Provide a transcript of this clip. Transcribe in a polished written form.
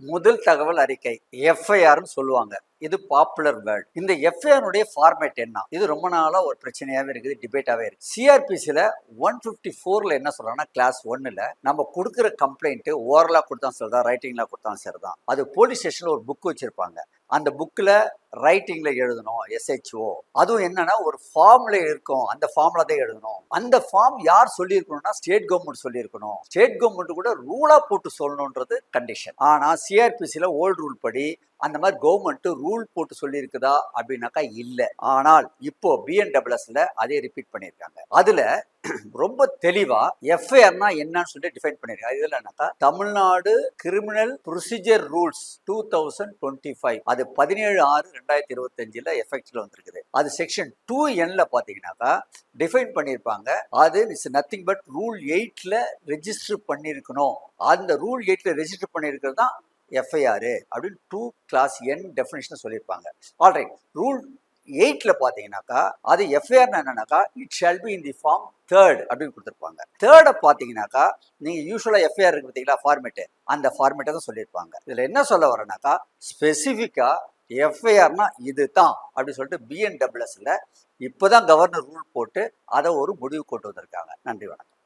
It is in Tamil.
முதல் தகவல் அறிக்கை எஃப்ஐஆர்னு சொல்லுவாங்க. இது பாப்புலர் வேர்ட். இந்த எஃப்ஐஆர் ஃபார்மேட் என்ன? இது ரொம்ப நாளா ஒரு பிரச்சனையாவே இருக்குது, டிபேட்டாவே இருக்கு. சிஆர்பிசில 154ல என்ன சொல்றாங்கன்னா, கிளாஸ் 1ல நம்ம கொடுக்குற கம்ப்ளைண்ட் ஓரலா கொடுத்தா சரிதான், ரைட்டிங்ல கொடுத்தா சரிதான். அது போலீஸ் ஸ்டேஷன்ல ஒரு புக் வச்சிருப்பாங்க. அந்த புக்ல ரைட்டிங்ல எழுதணும், எஸ்ஹெச்ஓ. அதுவும் என்னன்னா ஒரு ஃபார்ம்ல இருக்கும், அந்த ஃபார்ம்ல தான் எழுதணும். அந்த ஃபார்ம் யார் சொல்லியிருக்கணும்னா ஸ்டேட் கவர்மெண்ட் சொல்லியிருக்கணும். ஸ்டேட் கவர்மெண்ட் கூட ரூலா போட்டு சொல்லணும்ன்றது கண்டிஷன். ஆனா சிஆர்பிசில ஓல்டு ரூல் படி அந்த மாதிரி கவர்மெண்ட் ரூல் போட்டு சொல்லியிருக்குதா அப்படின்னாக்கா இல்ல. ஆனால் இப்போ பிஎன்டபிள்எஸ்ல அதே ரிப்பீட் பண்ணியிருக்காங்க. அதுல ரொம்ப தெளிவா எஃப்ஐஆர்னா என்னன்னு சொல்லி டிஃபைன் பண்ணிருக்காங்க. இதுல என்னக்கா, தமிழ்நாடு கிரிமினல் ப்ரொசீஜர் ரூல்ஸ் 2025 அது 17/6/2025 எஃபெக்ட்ல வந்திருக்குது. அது செக்ஷன் 2Nல பாத்தீங்கன்னாக்கா டிஃபைன் பண்ணிருப்பாங்க. அது இஸ் நத்திங் பட் ரூல் 8ல ரெஜிஸ்டர் பண்ணிருக்கணும். அந்த ரூல் 8ல ரெஜிஸ்டர் பண்ணிருக்கிறது தான் எஃப்ஐஆர் அப்படின்னு 2 கிளாஸ் N டெஃபினிஷன் சொல்லியிருப்பாங்க. ஆல்ரைட், ரூல் 8ல பாத்தீங்கன்னாக்கா அது எஃப்ஐஆர் என்னன்னாக்கா it shall be in the form 3rd அப்படின்னு கொடுத்துருப்பாங்க. 3rd பாத்தீங்கன்னாக்கா நீங்க யூஸ்வலா எஃப்ஐஆர் இருக்கு பார்த்தீங்களா ஃபார்மேட், அந்த ஃபார்மேட்டை தான் சொல்லியிருப்பாங்க. இதுல என்ன சொல்ல வரேன்னாக்கா ஸ்பெசிஃபிக்கா எஃப்ஐஆர்னா இதுதான் அப்படின்னு சொல்லிட்டு பிஎன்டபிள்எஸ்ல இப்போதான் கவர்னர் ரூல் போட்டு அதை ஒரு முடிவு கொண்டு வந்திருக்காங்க. நன்றி, வணக்கம்.